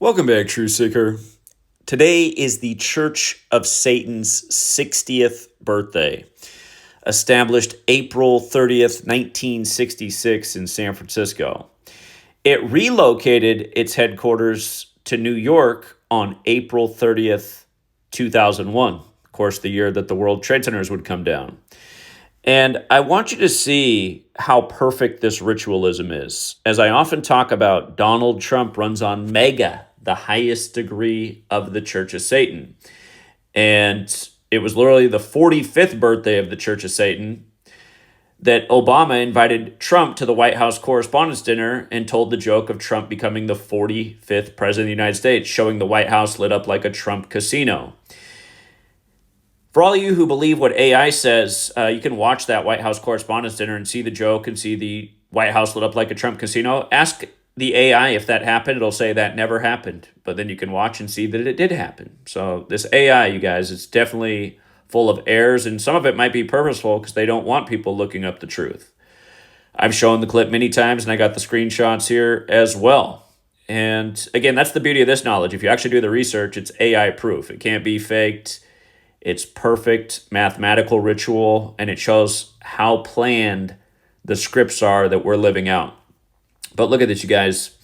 Welcome back, True Seeker. Today is the Church of Satan's 60th birthday, established April 30th, 1966 in San Francisco. It relocated its headquarters to New York on April 30th, 2001, of course, the year that the World Trade Centers would come down. And I want you to see how perfect this ritualism is. As I often talk about, Donald Trump runs on mega, the highest degree of the Church of Satan. And it was literally the 45th birthday of the Church of Satan that Obama invited Trump to the White House Correspondents' Dinner and told the joke of Trump becoming the 45th president of the United States, showing the White House lit up like a Trump casino. For all of you who believe what AI says, you can watch that White House Correspondents' Dinner and see the joke and see the White House lit up like a Trump casino. Ask the AI if that happened. It'll say that never happened. But then you can watch and see that it did happen. So this AI, you guys, it's definitely full of errors, and some of it might be purposeful because they don't want people looking up the truth. I've shown the clip many times, and I got the screenshots here as well. And again, that's the beauty of this knowledge. If you actually do the research, it's AI proof. It can't be faked. It's perfect mathematical ritual, and it shows how planned the scripts are that we're living out. But look at this, you guys.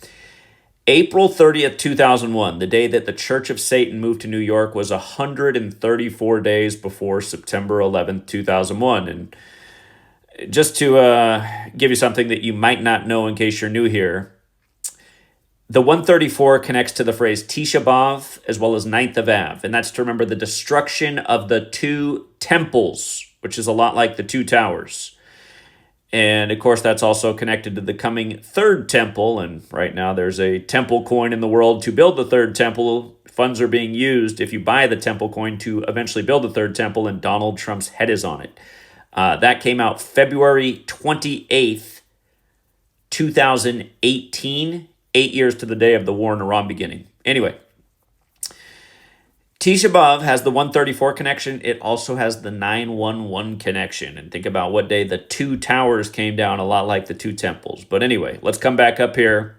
April 30th, 2001, the day that the Church of Satan moved to New York, was 134 days before September 11th, 2001. And just to give you something that you might not know in case you're new here, the 134 connects to the phrase Tisha B'Av as well as 9th of Av, and that's to remember the destruction of the two temples, which is a lot like the two towers. And of course, that's also connected to the coming third temple, and right now there's a temple coin in the world to build the third temple. Funds are being used if you buy the temple coin to eventually build the third temple, and Donald Trump's head is on it. That came out February 28th, 2018. 8 years to the day of the war in Iran beginning. Anyway, Tisha B'Av has the 134 connection. It also has the 911 connection. And think about what day the two towers came down, a lot like the two temples. But anyway, let's come back up here.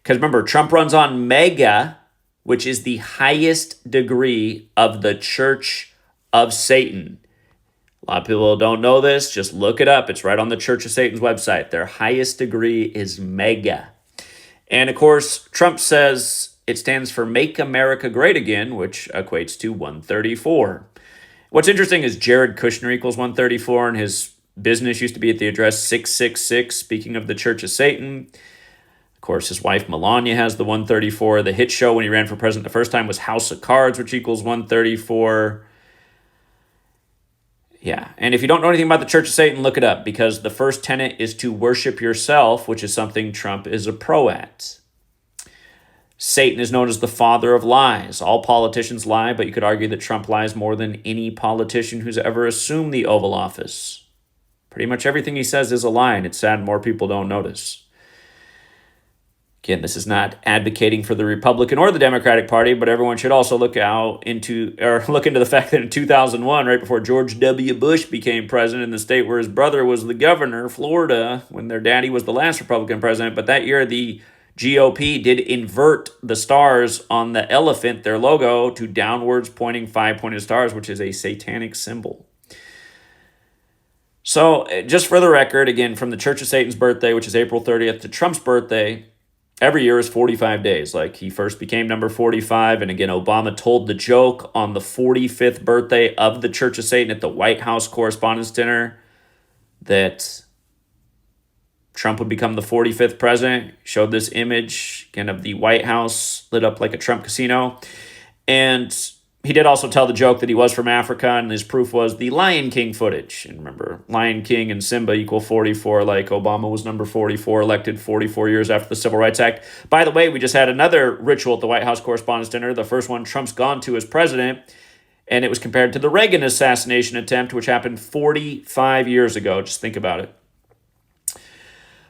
Because remember, Trump runs on mega, which is the highest degree of the Church of Satan. A lot of people don't know this. Just look it up. It's right on the Church of Satan's website. Their highest degree is mega. And of course, Trump says it stands for Make America Great Again, which equates to 134. What's interesting is Jared Kushner equals 134, and his business used to be at the address 666, speaking of the Church of Satan. Of course, his wife Melania has the 134. The hit show when he ran for president the first time was House of Cards, which equals 134. Yeah, and if you don't know anything about the Church of Satan, look it up, because the first tenet is to worship yourself, which is something Trump is a pro at. Satan is known as the father of lies. All politicians lie, but you could argue that Trump lies more than any politician who's ever assumed the Oval Office. Pretty much everything he says is a lie, and it's sad more people don't notice. Again, this is not advocating for the Republican or the Democratic Party, but everyone should also look into the fact that in 2001, right before George W. Bush became president in the state where his brother was the governor, Florida, when their daddy was the last Republican president, but that year the GOP did invert the stars on the elephant, their logo, to downwards pointing five-pointed stars, which is a satanic symbol. So just for the record, again, from the Church of Satan's birthday, which is April 30th, to Trump's birthday, every year is 45 days. Like, he first became number 45, and again, Obama told the joke on the 45th birthday of the Church of Satan at the White House Correspondents' Dinner that Trump would become the 45th president. Showed this image, again, of the White House lit up like a Trump casino. And he did also tell the joke that he was from Africa, and his proof was the Lion King footage. And remember, Lion King and Simba equal 44, like Obama was number 44, elected 44 years after the Civil Rights Act. By the way, we just had another ritual at the White House Correspondents' Dinner, the first one Trump's gone to as president, and it was compared to the Reagan assassination attempt, which happened 45 years ago. Just think about it.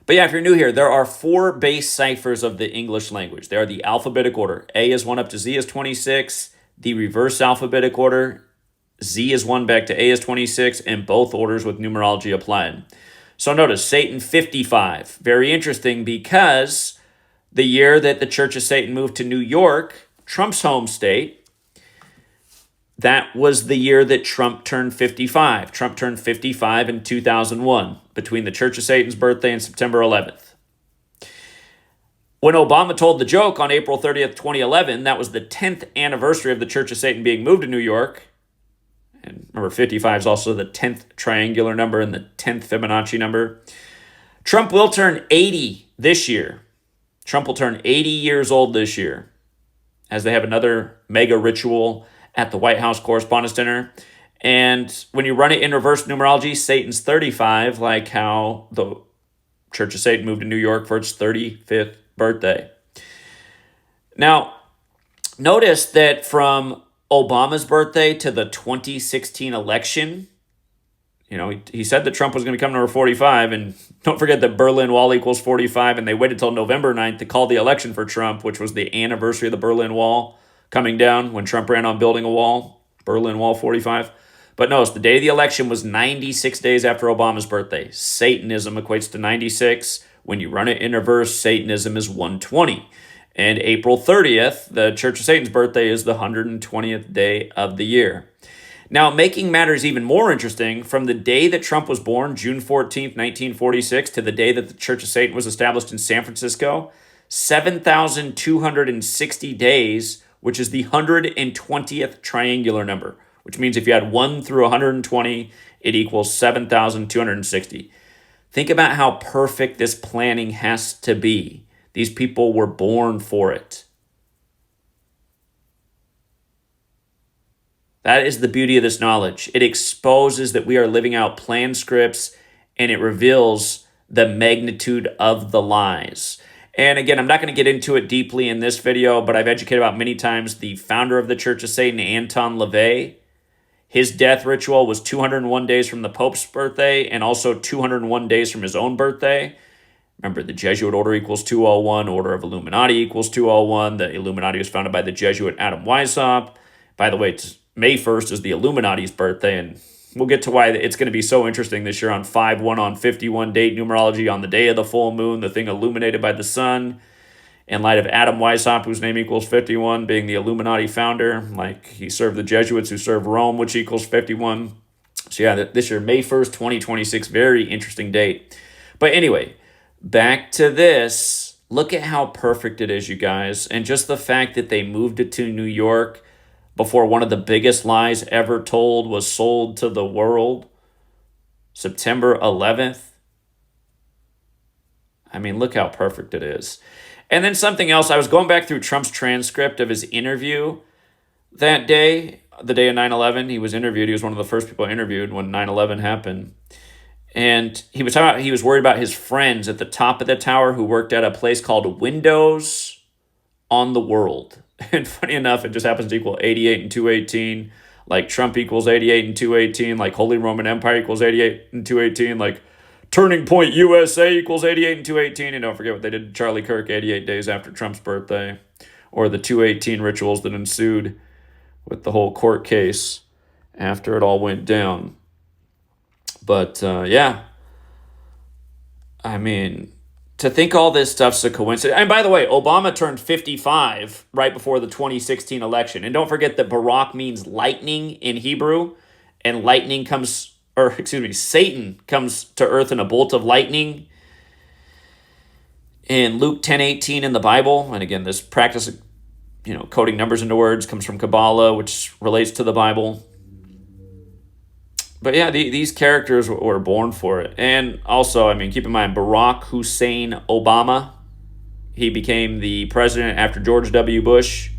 But yeah, if you're new here, there are 4 base ciphers of the English language. They are the alphabetic order. A is 1 up to Z is 26. The reverse alphabetic order, Z is 1 back to A is 26, and both orders with numerology applied. So notice, Satan 55. Very interesting, because the year that the Church of Satan moved to New York, Trump's home state, that was the year that Trump turned 55. Trump turned 55 in 2001, between the Church of Satan's birthday and September 11th. When Obama told the joke on April 30th, 2011, that was the 10th anniversary of the Church of Satan being moved to New York. And remember, 55 is also the 10th triangular number and the 10th Fibonacci number. Trump will turn 80 this year. Trump will turn 80 years old this year, as they have another mega ritual at the White House Correspondents' Dinner. And when you run it in reverse numerology, Satan's 35, like how the Church of Satan moved to New York for its 35th birthday. Now, notice that from Obama's birthday to the 2016 election, he said that Trump was going to become number 45, and don't forget that Berlin Wall equals 45, and they waited till November 9th to call the election for Trump, which was the anniversary of the Berlin Wall coming down when Trump ran on building a wall, Berlin Wall 45. But notice, the day of the election was 96 days after Obama's birthday. Satanism equates to 96. When you run it in reverse, Satanism is 120. And April 30th, the Church of Satan's birthday, is the 120th day of the year. Now, making matters even more interesting, from the day that Trump was born, June 14th, 1946, to the day that the Church of Satan was established in San Francisco, 7,260 days, which is the 120th triangular number, which means if you add 1 through 120, it equals 7,260. Think about how perfect this planning has to be. These people were born for it. That is the beauty of this knowledge. It exposes that we are living out plan scripts, and it reveals the magnitude of the lies. And again, I'm not going to get into it deeply in this video, but I've educated about many times the founder of the Church of Satan, Anton LaVey. His death ritual was 201 days from the Pope's birthday and also 201 days from his own birthday. Remember, the Jesuit order equals 201, Order of Illuminati equals 201. The Illuminati was founded by the Jesuit Adam Weishaupt. By the way, May 1st is the Illuminati's birthday, and we'll get to why it's going to be so interesting this year on 5-1 on 51 date numerology on the day of the full moon, the thing illuminated by the sun, in light of Adam Weishaupt, whose name equals 51, being the Illuminati founder. Like, he served the Jesuits who served Rome, which equals 51. So yeah, this year, May 1st, 2026, very interesting date. But anyway, back to this. Look at how perfect it is, you guys. And just the fact that they moved it to New York before one of the biggest lies ever told was sold to the world, September 11th. I mean, look how perfect it is. And then something else, I was going back through Trump's transcript of his interview that day, the day of 9/11. He was interviewed. He was one of the first people interviewed when 9/11 happened. And he was talking about, he was worried about his friends at the top of the tower who worked at a place called Windows on the World. And funny enough, it just happens to equal 88 and 218. Like Trump equals 88 and 218. Like Holy Roman Empire equals 88 and 218. Like Turning Point USA equals 88 and 218. And don't forget what they did to Charlie Kirk 88 days after Trump's birthday. Or the 218 rituals that ensued with the whole court case after it all went down. But yeah, I mean, to think all this stuff's a coincidence. And by the way, Obama turned 55 right before the 2016 election. And don't forget that Barak means lightning in Hebrew. And Satan comes to earth in a bolt of lightning in Luke 10:18 in the Bible. And again, this practice of, coding numbers into words comes from Kabbalah, which relates to the Bible. But yeah, these characters were born for it. And also, I mean, keep in mind, Barack Hussein Obama, he became the president after George W. Bush.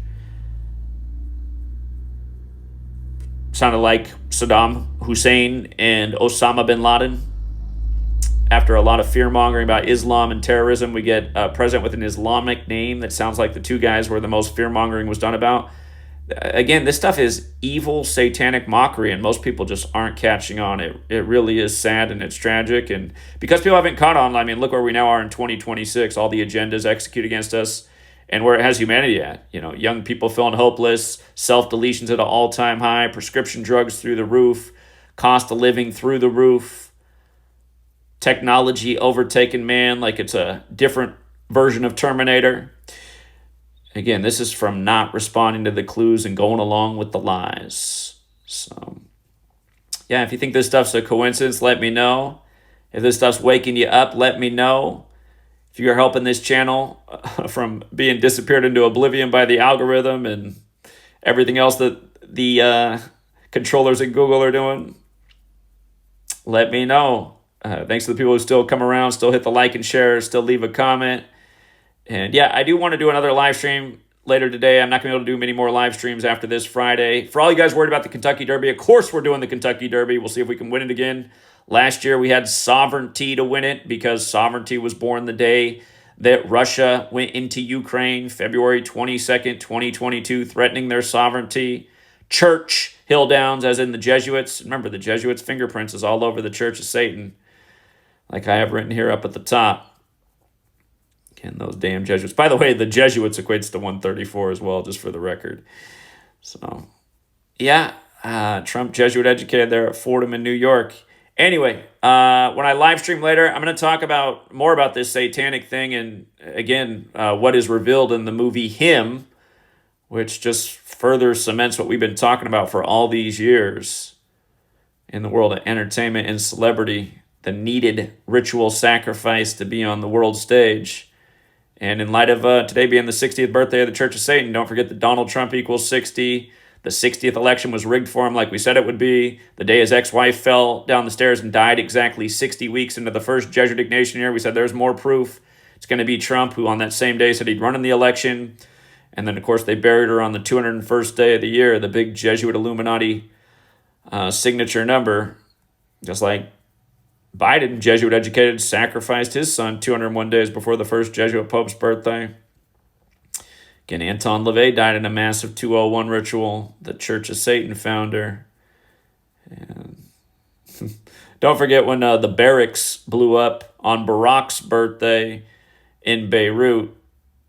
Sounded like Saddam Hussein and Osama bin Laden. After a lot of fear-mongering about Islam and terrorism, we get a president with an Islamic name that sounds like the two guys where the most fear-mongering was done about. Again, this stuff is evil, satanic mockery, and most people just aren't catching on. It really is sad and it's tragic. And because people haven't caught on, I mean, look where we now are in 2026. All the agendas execute against us and where it has humanity at. Young people feeling hopeless, self-deletions at an all-time high, prescription drugs through the roof, cost of living through the roof, technology overtaking man like it's a different version of Terminator. Again, this is from not responding to the clues and going along with the lies. So, yeah, if you think this stuff's a coincidence, let me know. If this stuff's waking you up, let me know. If you're helping this channel from being disappeared into oblivion by the algorithm and everything else that the controllers at Google are doing, let me know. Thanks to the people who still come around, still hit the like and share, still leave a comment. And yeah, I do want to do another live stream later today. I'm not going to be able to do many more live streams after this Friday. For all you guys worried about the Kentucky Derby, of course we're doing the Kentucky Derby. We'll see if we can win it again. Last year we had sovereignty to win it because sovereignty was born the day that Russia went into Ukraine, February 22nd, 2022, threatening their sovereignty. Church hill downs, as in the Jesuits. Remember, the Jesuits' fingerprints is all over the Church of Satan, like I have written here up at the top. And those damn Jesuits. By the way, the Jesuits equates to 134 as well, just for the record. So, yeah, Trump Jesuit educated there at Fordham in New York. Anyway, when I live stream later, I'm going to talk more about this satanic thing and, again, what is revealed in the movie Him, which just further cements what we've been talking about for all these years in the world of entertainment and celebrity, the needed ritual sacrifice to be on the world stage. And in light of today being the 60th birthday of the Church of Satan, don't forget that Donald Trump equals 60. The 60th election was rigged for him like we said it would be. The day his ex-wife fell down the stairs and died exactly 60 weeks into the first Jesuit Ignatian year, we said there's more proof. It's going to be Trump, who on that same day said he'd run in the election. And then, of course, they buried her on the 201st day of the year, the big Jesuit Illuminati signature number, just like Biden, Jesuit educated, sacrificed his son 201 days before the first Jesuit Pope's birthday. Again, Anton LaVey died in a massive 201 ritual, the Church of Satan founder. And don't forget when the barracks blew up on Barack's birthday in Beirut.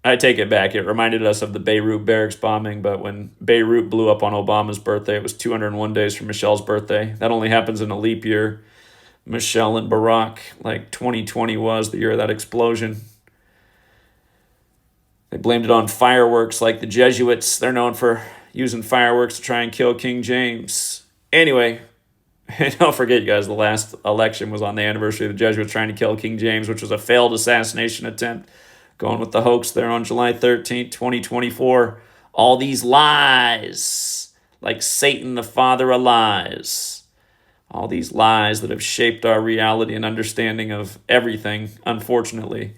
I take it back. It reminded us of the Beirut barracks bombing, but when Beirut blew up on Obama's birthday, it was 201 days from Michelle's birthday. That only happens in a leap year. Michelle and Barack, like 2020 was the year of that explosion. They blamed it on fireworks like the Jesuits. They're known for using fireworks to try and kill King James. Anyway, don't forget, you guys, the last election was on the anniversary of the Jesuits trying to kill King James, which was a failed assassination attempt. Going with the hoax there on July 13th, 2024. All these lies, like Satan, the father of lies. All these lies that have shaped our reality and understanding of everything, unfortunately.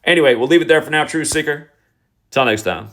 Anyway, we'll leave it there for now, True Seeker. Till next time.